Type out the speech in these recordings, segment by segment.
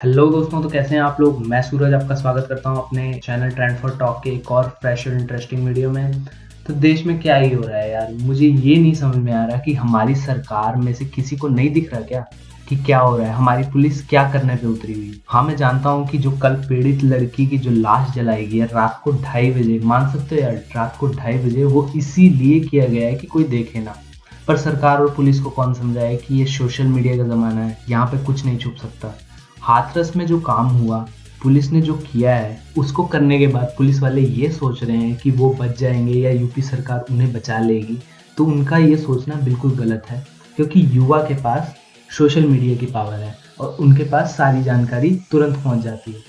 Hello दोस्तों, तो कैसे हैं आप लोग। मैं सूरज आपका स्वागत करता हूं अपने चैनल ट्रेंड फॉर टॉक के एक और फ्रेश और इंटरेस्टिंग वीडियो में। तो देश में क्या ही हो रहा है यार, मुझे ये नहीं समझ में आ रहा कि हमारी सरकार में से किसी को नहीं दिख रहा क्या कि क्या हो रहा है। हमारी पुलिस क्या करने पे उतरी हुई। हाँ, मैं जानता हूँ कि जो कल पीड़ित लड़की की जो लाश जलाई गई है रात को 2:30 बजे, मान सकते हो यार, रात को 2:30 बजे, वो इसीलिए किया गया है कि कोई देखे ना। पर सरकार और पुलिस को कौन समझाए कि ये सोशल मीडिया का ज़माना है, यहाँ पे कुछ नहीं छुप सकता। हाथरस में जो काम हुआ, पुलिस ने जो किया है, उसको करने के बाद पुलिस वाले ये सोच रहे हैं कि वो बच जाएंगे या यूपी सरकार उन्हें बचा लेगी। तो उनका ये सोचना बिल्कुल गलत है, क्योंकि युवा के पास सोशल मीडिया की पावर है और उनके पास सारी जानकारी तुरंत पहुंच जाती है।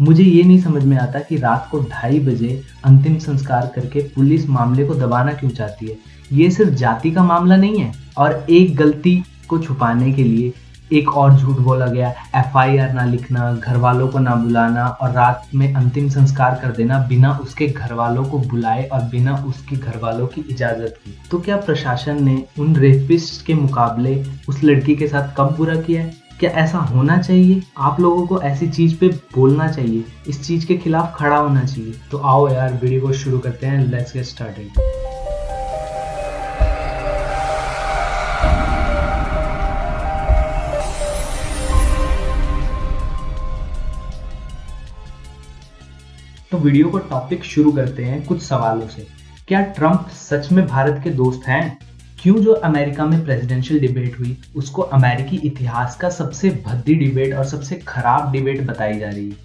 मुझे ये नहीं समझ में आता कि रात को 2:30 बजे अंतिम संस्कार करके पुलिस मामले को दबाना क्यों चाहती है। ये सिर्फ जाति का मामला नहीं है और एक गलती को छुपाने के लिए एक और झूठ बोला गया, एफआईआर ना लिखना, घर वालों को ना बुलाना और रात में अंतिम संस्कार कर देना बिना उसके घर वालों को बुलाए और बिना उसके घर वालों की इजाजत की। तो क्या प्रशासन ने उन रेपिस्ट के मुकाबले उस लड़की के साथ कब बुरा किया है? क्या ऐसा होना चाहिए? आप लोगों को ऐसी चीज पे बोलना चाहिए, इस चीज के खिलाफ खड़ा होना चाहिए। तो आओ यार, वीडियो को शुरू करते हैं। Let's get started. तो वीडियो को टॉपिक शुरू करते हैं कुछ सवालों से। क्या ट्रंप सच में भारत के दोस्त हैं? क्यों जो अमेरिका में प्रेसिडेंशियल डिबेट हुई उसको अमेरिकी इतिहास का सबसे भद्दी डिबेट और सबसे खराब डिबेट बताई जा रही है?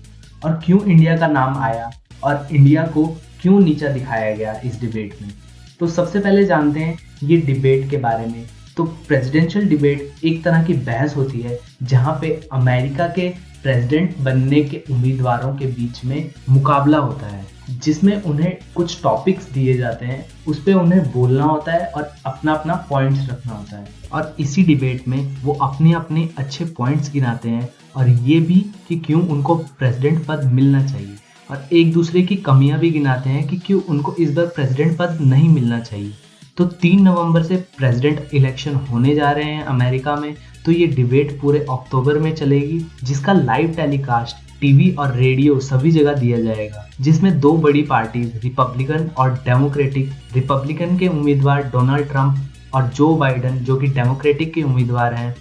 और क्यों इंडिया का नाम आया और इंडिया को क्यों नीचा दिखाया गया इस डिबेट में? तो सबसे पहले जानते हैं ये डिबेट के बारे में। तो प्रेसिडेंशियल डिबेट एक तरह की बहस होती है जहाँ पे अमेरिका के प्रेसिडेंट बनने के उम्मीदवारों के बीच में मुकाबला होता है, जिसमें उन्हें कुछ टॉपिक्स दिए जाते हैं, उस पे उन्हें बोलना होता है और अपना अपना पॉइंट्स रखना होता है। और इसी डिबेट में वो अपने अपने अच्छे पॉइंट्स गिनाते हैं और ये भी कि क्यों उनको प्रेसिडेंट पद मिलना चाहिए, और एक दूसरे की कमियां भी गिनाते हैं कि क्यों उनको इस बार प्रेसिडेंट पद नहीं मिलना चाहिए। तो 3 नवंबर से प्रेसिडेंट इलेक्शन होने जा रहे हैं अमेरिका में। तो ये डिबेट पूरे अक्टूबर में चलेगी, जिसका लाइव टेलीकास्ट टीवी और रेडियो सभी जगह दिया जाएगा, जिसमें दो बड़ी पार्टीज रिपब्लिकन और डेमोक्रेटिक, रिपब्लिकन के उम्मीदवार डोनाल्ड ट्रंप और जो बाइडन जो कि डेमोक्रेटिक के उम्मीदवार हैं,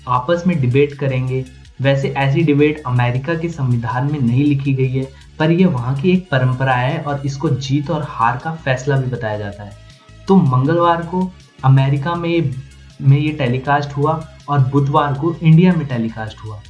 आपस में डिबेट करेंगे। वैसे ऐसी डिबेट अमेरिका के संविधान में नहीं लिखी गई है, पर यह वहाँ की एक परंपरा है और इसको जीत और हार का फैसला भी बताया जाता है। तो मंगलवार को अमेरिका में ये टेलीकास्ट हुआ और बुधवार को इंडिया में टेलीकास्ट हुआ।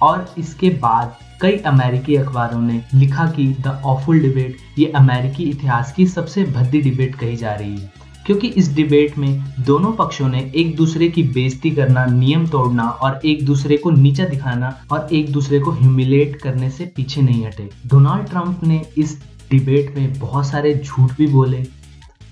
और इसके बाद कई अमेरिकी अखबारों ने लिखा कि द ऑफुल डिबेट ये अमेरिकी इतिहास की सबसे भद्दी डिबेट कही जा रही है, क्योंकि इस डिबेट में दोनों पक्षों ने एक दूसरे की बेइज्जती करना, नियम तोड़ना और एक दूसरे को नीचा दिखाना और एक दूसरे को ह्यूमिलेट करने से पीछे नहीं हटे। डोनाल्ड ट्रंप ने इस डिबेट में बहुत सारे झूठ भी बोले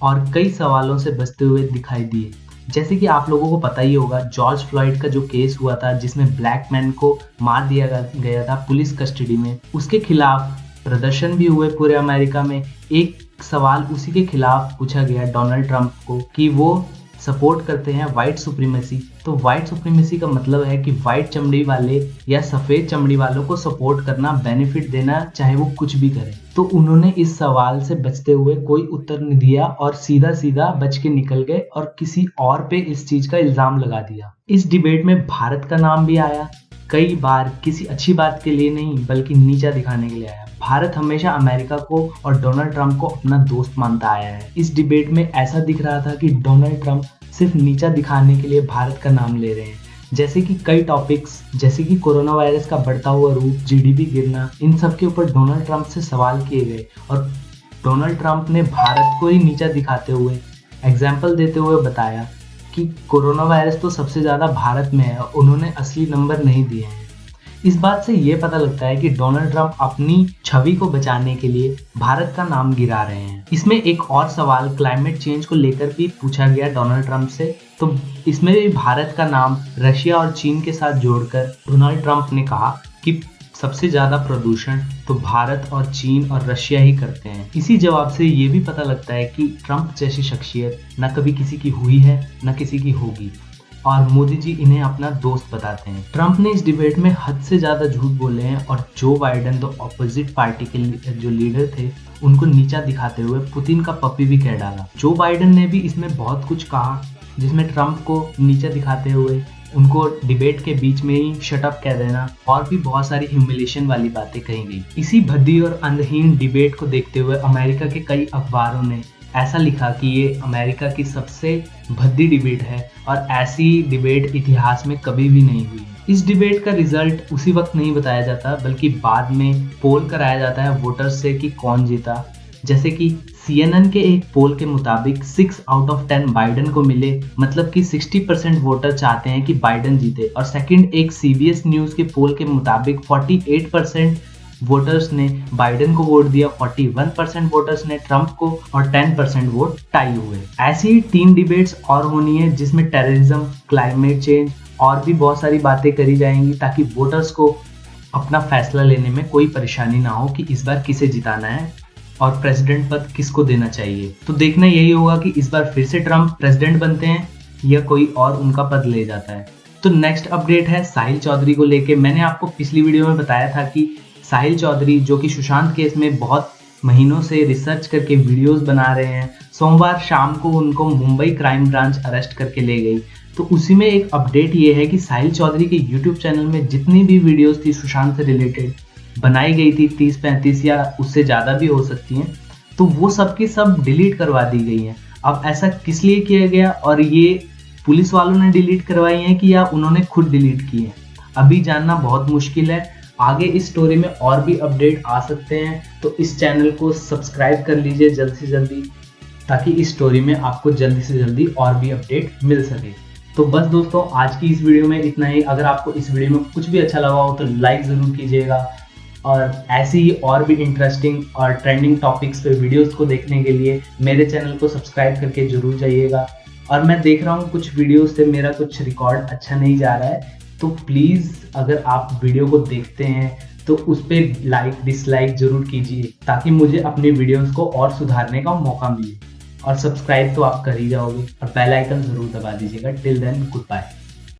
और कई सवालों से बचते हुए दिखाई दिए। जैसे कि आप लोगों को पता ही होगा, जॉर्ज फ्लॉयड का जो केस हुआ था जिसमें ब्लैक मैन को मार दिया गया था पुलिस कस्टडी में, उसके खिलाफ प्रदर्शन भी हुए पूरे अमेरिका में। एक सवाल उसी के खिलाफ पूछा गया डोनाल्ड ट्रंप को कि वो सपोर्ट करते हैं व्हाइट सुप्रीमेसी। तो व्हाइट सुप्रीमेसी का मतलब है कि व्हाइट चमड़ी वाले या सफ़ेद चमड़ी वालों को सपोर्ट करना, बेनिफिट देना, चाहे वो कुछ भी करें। तो उन्होंने इस सवाल से बचते हुए कोई उत्तर नहीं दिया और सीधा सीधा बच के निकल गए और किसी और पे इस चीज़ का इल्ज़ाम लगा दिया। इस डिबेट में भारत का नाम भी आया कई बार, किसी अच्छी बात के लिए नहीं बल्कि नीचा दिखाने के लिए आया। भारत हमेशा अमेरिका को और डोनाल्ड ट्रंप को अपना दोस्त मानता आया है। इस डिबेट में ऐसा दिख रहा था कि डोनाल्ड ट्रंप सिर्फ नीचा दिखाने के लिए भारत का नाम ले रहे हैं। जैसे कि कई टॉपिक्स, जैसे कि कोरोना वायरस का बढ़ता हुआ रूप, जीडीपी गिरना, इन सब के ऊपर डोनाल्ड ट्रंप से सवाल किए गए और डोनाल्ड ट्रंप ने भारत को ही नीचा दिखाते हुए, एग्जाम्पल देते हुए बताया कि कोरोना वायरस तो सबसे ज़्यादा भारत में है, उन्होंने असली नंबर नहीं दिए हैं। इस बात से ये पता लगता है कि डोनाल्ड ट्रंप अपनी छवि को बचाने के लिए भारत का नाम गिरा रहे हैं। इसमें एक और सवाल क्लाइमेट चेंज को लेकर भी पूछा गया डोनाल्ड ट्रंप से। तो इसमें भी भारत का नाम रशिया और चीन के साथ जोड़कर डोनाल्ड ट्रंप ने कहा कि सबसे ज़्यादा प्रदूषण तो भारत और चीन और रशिया ही करते हैं। इसी जवाब से ये भी पता लगता है कि ट्रंप जैसी शख्सियत न कभी किसी की हुई है न किसी की होगी। और मोदी जी इन्हें अपना दोस्त बताते हैं। ट्रंप ने इस डिबेट में हद से ज्यादा झूठ बोले हैं और जो बाइडेन दो अपोजिट पार्टी के जो लीडर थे उनको नीचा दिखाते हुए पुतिन का पप्पी भी कह डाला। जो बाइडेन ने भी इसमें बहुत कुछ कहा जिसमें ट्रंप को नीचा दिखाते हुए उनको डिबेट के बीच में ही शट अप कह देना और भी बहुत सारी ह्यूमिलेशन वाली बातें कही गई। इसी भद्दी और अंधहीन डिबेट को देखते हुए अमेरिका के कई अखबारों ने ऐसा लिखा कि ये अमेरिका की सबसे भद्दी डिबेट है और ऐसी डिबेट इतिहास में कभी भी नहीं हुई। इस डिबेट का रिजल्ट उसी वक्त नहीं बताया जाता बल्कि बाद में पोल कराया जाता है वोटर्स से कि कौन जीता। जैसे कि CNN के एक पोल के मुताबिक 6 आउट ऑफ 10 बाइडेन को मिले, मतलब कि 60% वोटर चाहते हैं कि बाइडेन जीते। और सेकंड एक CBS न्यूज के पोल के मुताबिक 48% वोटर्स ने बाइडेन को वोट दिया, 41% वोटर्स ने ट्रंप को और 10% वोट टाई हुए। ऐसी ही 3 डिबेट्स और होनी है जिसमें टेररिज्म, क्लाइमेट चेंज और भी बहुत सारी बातें करी जाएंगी ताकि वोटर्स को अपना फैसला लेने में कोई परेशानी ना हो कि इस बार किसे जिताना है और प्रेसिडेंट पद किसको देना चाहिए। तो देखना यही होगा कि इस बार फिर से ट्रंप प्रेसिडेंट बनते हैं या कोई और उनका पद ले जाता है। तो नेक्स्ट अपडेट है साहिल चौधरी को लेके। मैंने आपको पिछली वीडियो में बताया था कि साहिल चौधरी जो कि सुशांत केस में बहुत महीनों से रिसर्च करके वीडियोस बना रहे हैं, सोमवार शाम को उनको मुंबई क्राइम ब्रांच अरेस्ट करके ले गई। तो उसी में एक अपडेट ये है कि साहिल चौधरी के यूट्यूब चैनल में जितनी भी वीडियोस थी सुशांत से रिलेटेड बनाई गई थी, 30-35 या उससे ज़्यादा भी हो सकती हैं, तो वो सब की सब डिलीट करवा दी गई हैं। अब ऐसा किस लिए किया गया और ये पुलिस वालों ने डिलीट करवाई हैं कि या उन्होंने खुद डिलीट की है, अभी जानना बहुत मुश्किल है। आगे इस स्टोरी में और भी अपडेट आ सकते हैं, तो इस चैनल को सब्सक्राइब कर लीजिए जल्द से जल्दी ताकि इस स्टोरी में आपको जल्दी से जल्दी और भी अपडेट मिल सके। तो बस दोस्तों, आज की इस वीडियो में इतना ही। अगर आपको इस वीडियो में कुछ भी अच्छा लगा हो तो लाइक ज़रूर कीजिएगा और ऐसी ही और भी इंटरेस्टिंग और ट्रेंडिंग टॉपिक्स पे वीडियोस को देखने के लिए मेरे चैनल को सब्सक्राइब करके जरूर जाइएगा। और मैं देख रहा हूँ कुछ वीडियोस से मेरा कुछ रिकॉर्ड अच्छा नहीं जा रहा है, तो प्लीज़ अगर आप वीडियो को देखते हैं तो उस पर लाइक डिसलाइक जरूर कीजिए ताकि मुझे अपनी वीडियोस को और सुधारने का मौका मिले। और सब्सक्राइब तो आप कर ही जाओगे और बेल आइकन जरूर दबा दीजिएगा। Till then, good bye.